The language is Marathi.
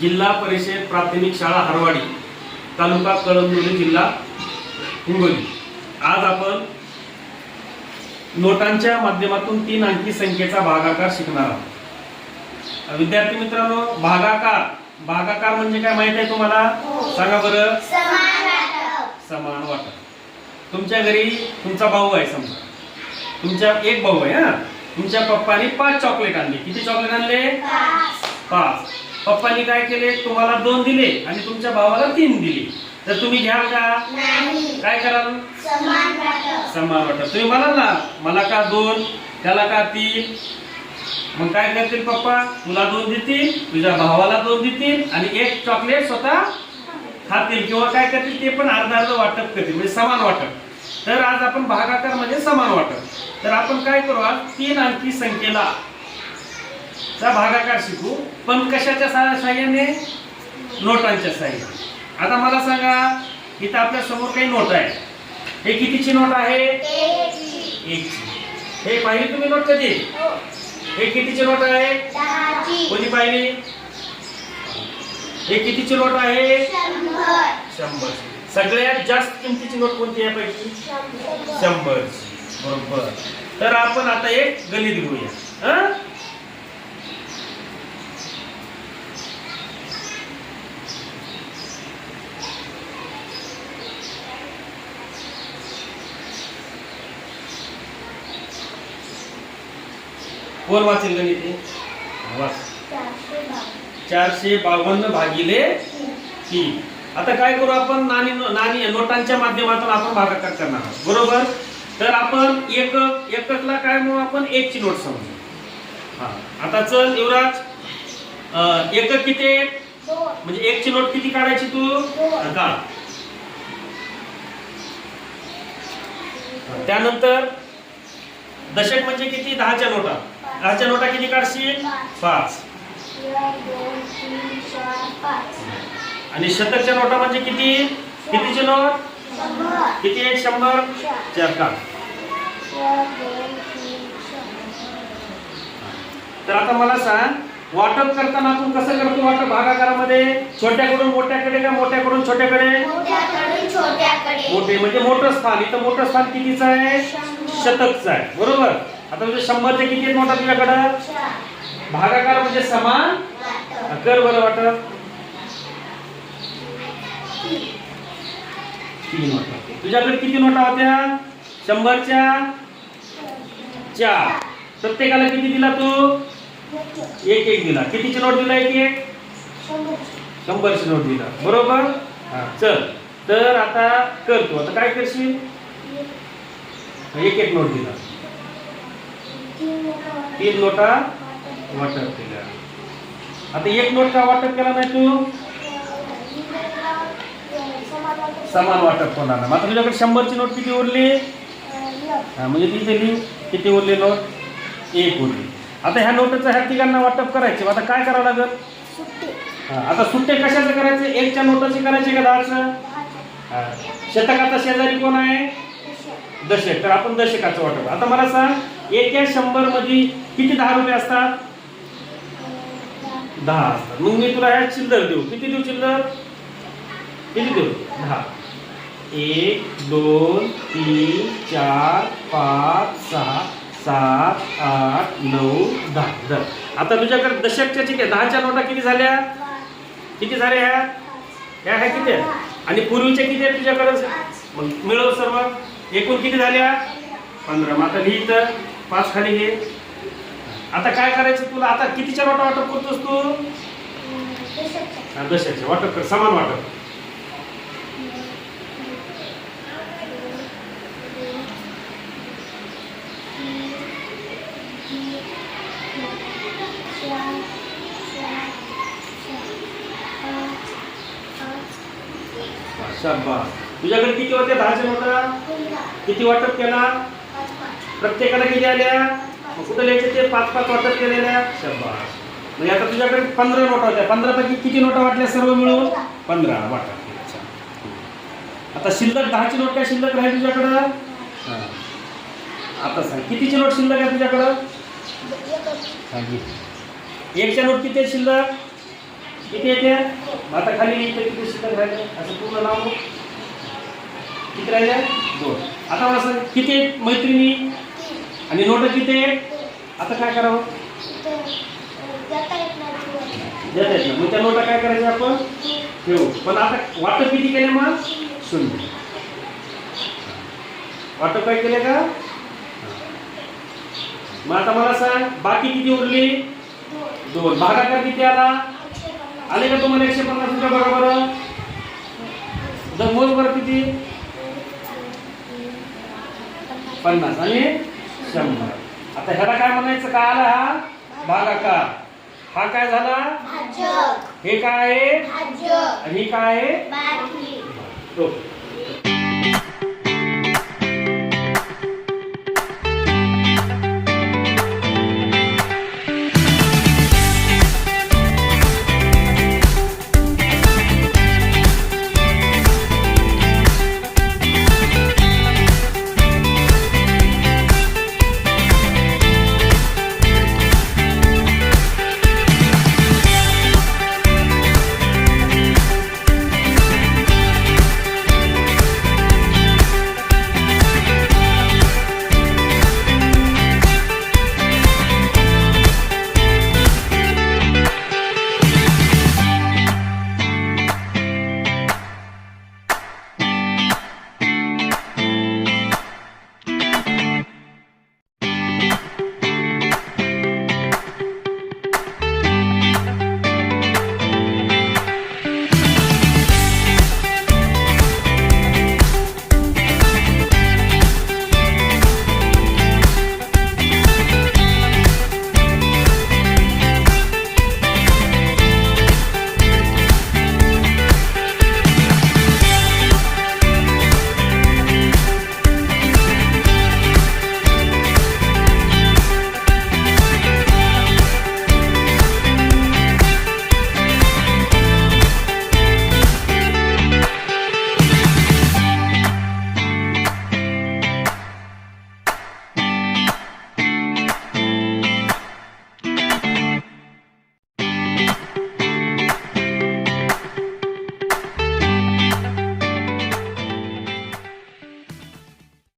जिल्हा परिषद प्राथमिक शाळा हरवाडी, तालुका कळमनुरी, जिल्हा हिंगोली. आज आपण नोटांच्या माध्यमातून 3 अंकी संख्येचा भागाकार शिकणार आहोत. विद्यार्थी मित्रांनो, भागाकार म्हणजे काय माहित आहे तुम्हाला? सांगा बरं. समान वाटप. तुमच्या घरी तुमचा भाऊ आहे, समजा तुमच्या एक भाऊ आहे. तुमच्या पप्पानी 5 चॉकलेट आणले. किती चॉकलेट आणले? 5. पप्पानी काय केले? तुम्हाला 2 दिले आणि तुमच्या भावाला 3 दिले. तर तुम्ही घ्याल का? काय कराल? समान वाटप. तुम्ही म्हणाल ना, मला का 2, त्याला का 3. मग काय करतील पप्पा? तुला 2 देतील, तुझ्या भावाला 2 देतील आणि 1 चॉकलेट स्वतः खातील किंवा काय करतील ते पण अर्धा वाटप करतील, म्हणजे समान वाटप. तर आज आपण भागाकार म्हणजे समान वाटप. तर आपण काय करू, आज 3 अंकी संख्येला चा भागाकार शिकू, पण कशाच्या साहाय्याने? नोटांच्या साहाय्याने. आता मला सांगा, इथं आपल्या समोर काही नोट आहे. हे कितीची नोट आहे? 1ची. हे पाहिली तुम्ही नोट कधी? हे कितीची नोट आहे? 10ची. कोणी पाहिली? हे कितीची नोट आहे? 100. सगळ्यात जास्त किमतीची नोट कोणती आहे पैकी? 100ची. बरोबर. तर आपण आता एक गणित घेऊया. कोण वाचेल गणित? वाच. 452 भागिले 3. आता काय करू आपण? नाणी नोटांच्या माध्यमातून आपण भागाकार करणार आहोत, बरोबर. तर आपण एककला काय म्हणू? आपण 1 ची नोट समजू. आता चल युवराज, एकक किती? 2. म्हणजे 1 ची नोट किती काढायची तू? 2. त्यानंतर दशक म्हणजे किती? 10च्या नोटा. 10च्या नोटा किती काढशील? 5. 2, 3, 4, 5. आणि शतकच्या नोटा म्हणजे किती? कितीची नोट? 100. किती आहे? 100. 4 काढ. 2, 3, 4. तर आता मला सांग, वाटप करताना आपण कसं करतो वाटप भागाकारामध्ये? छोट्याकडून मोठ्याकडे का मोठ्याकडून छोट्याकडे? मोठ्याकडून छोट्याकडे. मोठे म्हणजे मोठं स्थान. इथं मोठं स्थान कितीचं आहे? शतकचं आहे, बरोबर. आता म्हणजे 100चे किती आहेत नोटा तुझ्याकडं? 4. भागाकार म्हणजे समान वाटप. कर बरं वाटप. 3 नोटा. तुझ्याकडे किती नोटा होत्या? 100च्या 4. प्रत्येकाला किती दिला तू? 1 दिला. कितीची नोट दिला? 1. 100ची नोट दिला, बरोबर. चल, तर आता कर तू. आता काय करशील? 1 नोट दिला. 3 नोटा वाटप केल्या. आता 1 नोट का वाटप केला नाही तू? समान वाटप होणार ना. आता तुझ्याकडे 100ची नोट किती उरली? म्हणजे ती दिली. किती उरली नोट? 1 उरली. आता ह्या नोटाचं ह्या तिघांना वाटप करायचे. आता काय करावं लागेल? आता सुट्टे कशाचं करायचे? 1च्या नोटाचे करायचे का 10चं? शतकाचा शेजारी कोण आहे? दशक. तर आपण दशकाचं वाटप. आता मला सांग, 1/100 मध्ये किती 10 रुपये असतात? 10 असतात. मग मी तुला ह्या चिल्लर देऊ. किती देऊ चिल्लर? किती देऊ? 10. 1, 2, 3, 4, 5, 6, 7, 8, 9, 10. आता तुझ्याकडे दशकच्या 10च्या नोटा किती झाल्या? किती झाल्या ह्या? ह्या किती आहेत? आणि पूर्वीच्या किती आहेत तुझ्याकडे? मग मिळव सर्व. एकूण किती झाल्या? 15. मग आता लिहित 5 खाली घे. आता काय करायचं तुला? आता कितीच्या नोटा वाटप करतोस तू? दशकच्या वाटप कर. समान वाटप. शाबास. तुझ्याकडे किती होत्या 10च्या नोटा? किती वाटप केला? प्रत्येकाला किती आल्या? मग कुठे लिहायचे ते? 5-5 वाटप केलेल्या. शाबास. म्हणजे आता तुझ्याकडे 15 नोटा होत्या. 15 पैकी किती नोटा वाटल्या सर्व मिळून? 15 वाटप. आता शिल्लक 10ची नोट काय शिल्लक राहील तुझ्याकडं? आता सांग, कितीची नोट शिल्लक आहे तुझ्याकडं? 1च्या नोट किती आहे शिल्लक? किती येते? मग आता खाली इथे किती शिल्लक राहिले? असं पूर्ण लावू. किती राहिले? 2. आता मला सांग किती आहेत मैत्रिणी आणि नोट किती आहेत? आता काय करावं? जाता येत नाही. देत आहेत ना. मग त्या नोटा काय करायच्या आपण? ठेवू. पण आता वाटप किती केले मग? 0. वाटप काय केले का? मग आता मला सांग बाकी किती उरली? 2. भागाकार किती आला? आले का तुम्हाला 150 रुपये? बघा बरं. जर मोज बरं किती? 50 आणि 100. आता ह्याला काय म्हणायचं? काय आला हा? भागाकार. हा काय झाला? भाजक. हे काय आहे? भाजक. आणि हे काय आहे? बाकी. तो